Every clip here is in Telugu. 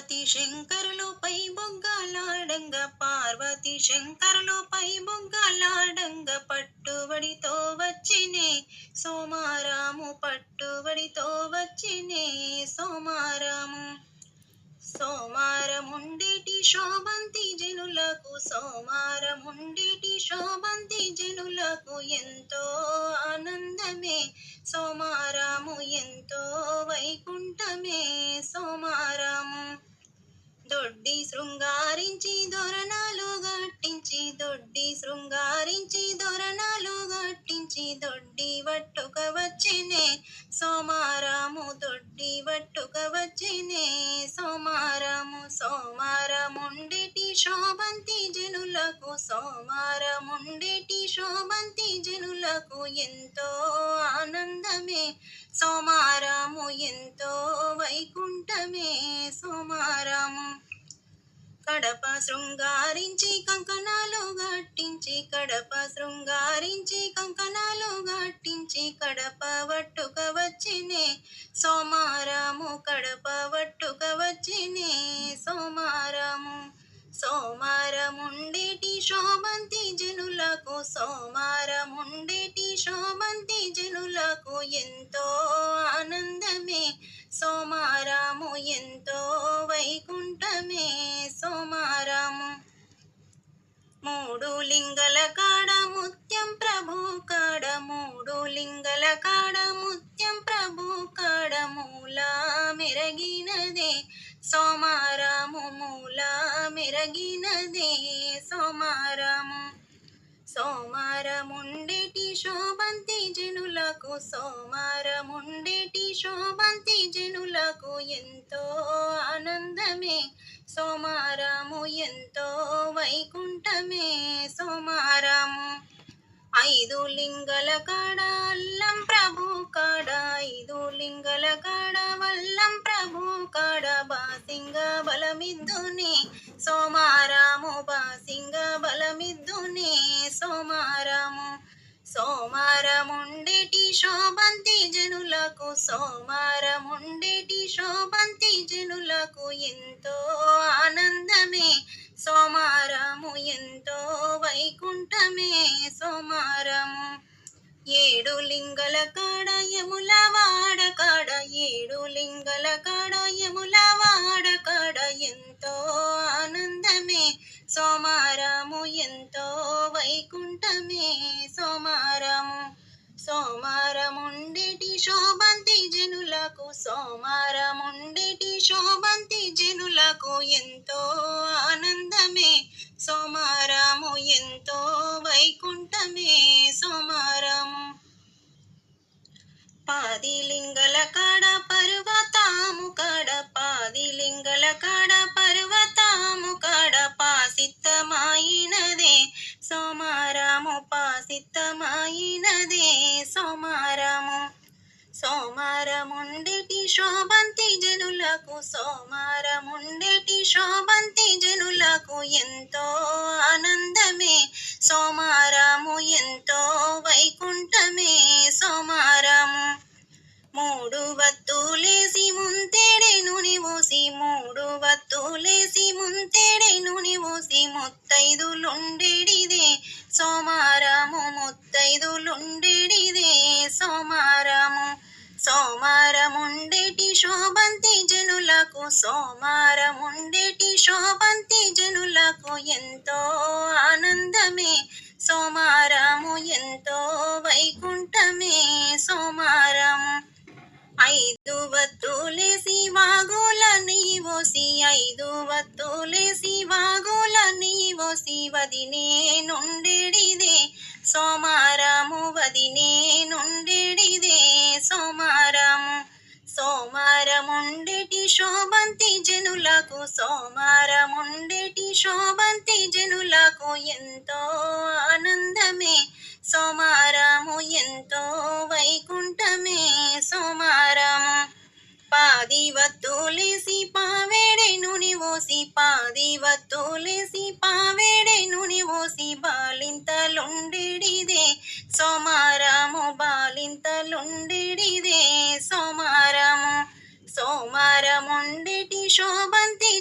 పార్వతి శంకరులపై బొగ్గలాడంగ పార్వతి శంకరులపై బొగ్గలాడంగ పట్టుబడితో వచ్చినే సోమారాము పట్టుబడితో వచ్చినే సోమారాము. సోమారముండేటి శోభంతి జనులకు సోమారముండేటి శోభంతి జనులకు ఎంతో ఆనందమే సోమారాము ఎంతో వైకుంఠమే సోమారాము. దొడ్డి శృంగారించి దొరణాలు గట్టించి దొడ్డి శృంగారించి దొరణాలు గట్టించి దొడ్డి వట్టుక వచ్చినే సోమారాము దొడ్డి వట్టుక వచ్చినే సోమారాము. సోమారముండేటి శోభంతి జనులకు సోమారముండేటి శోభంతి జనులకు ఎంతో ఆనందమే సోమారాము ఎంతో వైకుంఠమే సోమారాము. కడప శృంగారించి కంకణాలు గట్టించి కడప శృంగారించి కంకణాలు గట్టించి కడప వట్టుక వచ్చినే సోమారాము కడప వట్టుక వచ్చినే సోమారాము. సోమారముండేటి శోభంతి జనులకు సోమారముండేటి శోభంతి జనులకు ఎంతో ఆనందమే సోమారాము ఎంతో వైకుంఠమే సోమారాము. మూడు లింగల కాడ ముత్యం ప్రభు కాడ మూడు లింగల కాడ ముత్యం ప్రభు కాడ మూల మెరగినదే సోమారాము మూల మెరగినదే సోమారాము. సోమారముండేటి శోభంతి జనులకు సోమారముండేటి శోభంతి జనులకు ఎంతో ఆనందమే సోమారాము ఎంతో వైకుంఠమే సోమారాము. ఐదు లింగల కాడ అల్లం ప్రభు కాడ ఐదు లింగల కాడ వల్లం ప్రభు కాడ బాసింగ బలమిద్దునే సోమారాము బాసింగ బలమిద్దునే సోమారాము. సోమారముండేటి శోభంతి జనులకు సోమారముండేటి శోభంతి జనులకు ఎంతో ఆనందమే సోమారాము ఎంతో వైకుంఠమే సోమారాము. ఏడు లింగల కాడ యముల వాడ కాడ ఏడు లింగల కాడ యముల వాడ కాడ ఎంతో ఆనందమే సోమారాము ఎంతో వైకుంఠమే సోమారాము. సోమారముండేటి శోభంతి జనులకు సోమారముండేటి శోభంతి జనులకు ఎంతో ఆనందమే సోమారాము ఎంతో వైకుంఠమే సోమారాము. పాది లింగల కాడ పర్వతాము కాడ పాది లింగల కాడ పర్వతాము కాడ పాసిత్తమాయినదే సోమారాము పాసిత్తమాయినదే సోమారాము. సోమారముండేటి శోభంతి జనులకు సోమారముండేటి శోభంతి జనులకు ఎంతో ఆనందమే సోమారాము ఎంతో వైకుంఠమే సోమారాము. మూడు వత్తులేసి ముంతేడే నూనె పోసి మూడు వత్తులేసి ముంతేడే నూనె పోసి ముత్తైదులుండేడిదే సోమారాము ముత్తైదులుండేడిదే సోమారాము. సోమారముండేటి శోభంతి జనులకు సోమారముండేటి శోభంతి జనులకు ఎంతో ఆనందమే సోమారాము ఎంతో వైకుంఠమే సోమారాము. ఐదు వత్తులేసి వాగులని పోసి ఐదు వత్తులేసి వాగులని పోసి వదినే నుండేడిదే సోమారాము వదినే నుండేడిదే సోమారాము. సోమారముండేటి శోభంతి జనులకు సోమారముండేటి శోభంతి జనులకు ఎంతో ఆనందమే సోమారాము ఎంతో వైకుంఠమే సోమారాము. పాది వత్తులేసి పావేడే నూనె పోసి పాది వత్తులేసి పావేడే నూనె పోసి బాలింతలుండేడిదే సోమారాము బాలింతలుండేడిదే సోమారాము. సోమారముండేటి శోభంతి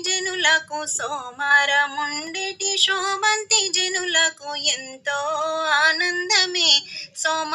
జనులకు సోమారముండెటి శోభంతి జనులకు ఎంతో ఆనందమే. సోమ